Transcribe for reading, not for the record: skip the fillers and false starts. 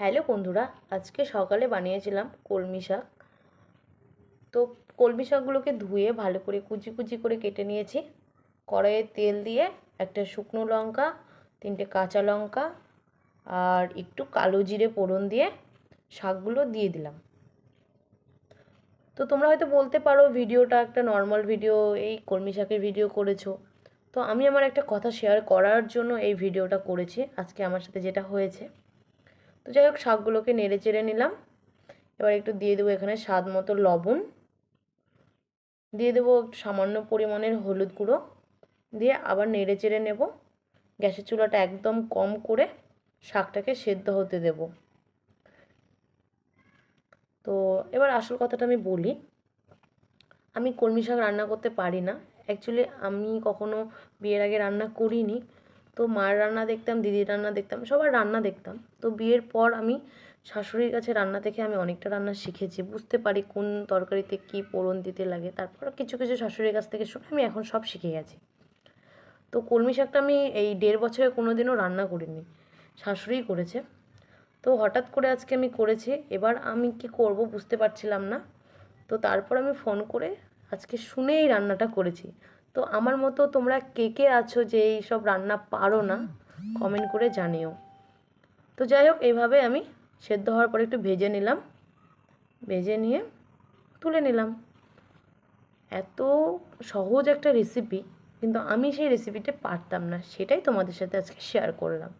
Hello বন্ধুরা, আজকে সকালে বানিয়েছিলাম কলমি শাক। তো কলমি শাকগুলোকে ধুয়ে ভালো করে কুচি কুচি করে কেটে নিয়েছি। কড়াইয়ে তেল দিয়ে একটা শুকনো লঙ্কা, 3টে কাঁচা লঙ্কা আর একটু কালো জিরে ফোড়ন দিয়ে শাকগুলো দিয়ে দিলাম। তো তোমরা হয়তো বলতে পারো ভিডিওটা একটা নর্মাল ভিডিও, এই কলমি শাকের ভিডিও করেছো। তো আমি আমার একটা কথা শেয়ার করার জন্য এই ভিডিওটা করেছি আজকে আমার সাথে যেটা হয়েছে। তো যাই হোক, শাকগুলোকে নেড়ে চেড়ে নিলাম। এবার একটু দিয়ে দেবো এখানে স্বাদ মতো লবণ, দিয়ে দেবো সামান্য পরিমাণের হলুদ গুঁড়ো, দিয়ে আবার নেড়ে চেড়ে নেব। গ্যাসের চুলাটা একদম কম করে শাকটাকে সেদ্ধ হতে দেব। তো এবার আসল কথাটা আমি বলি, আমি কলমি শাক রান্না করতে পারি না। অ্যাকচুয়ালি আমি কখনো বিয়ের আগে রান্না করিনি। তো মার রান্না দেখতাম, দিদির রান্না দেখতাম, সবার রান্না দেখতাম। তো বিয়ের পর আমি শাশুড়ির কাছে রান্না দেখে আমি অনেকটা রান্না শিখেছি, বুঝতে পারি কোন তরকারিতে কী ফোড়ন দিতে লাগে। তারপর কিছু কিছু শাশুড়ির কাছ থেকে শুনে আমি এখন সব শিখে গেছি। তো কলমি শাকটা আমি এই 1.5 বছরে কোনো দিনও রান্না করিনি, শাশুড়িই করেছে। তো হঠাৎ করে আজকে আমি করেছি, এবার আমি কি করব বুঝতে পারছিলাম না। তো তারপর আমি ফোন করে আজকে শুনেই রান্নাটা করেছি। তো আমার মতো তোমরা কে কে আছো যে এই সব রান্না পারো না, কমেন্ট করে জানিও। তো যাই হোক, এইভাবে আমি সেদ্ধ হওয়ার পরে একটু ভেজে নিলাম, ভেজে নিয়ে তুলে নিলাম। এত সহজ একটা রেসিপি, কিন্তু আমি সেই রেসিপিটা পারতাম না, সেটাই তোমাদের সাথে আজকে শেয়ার করলাম।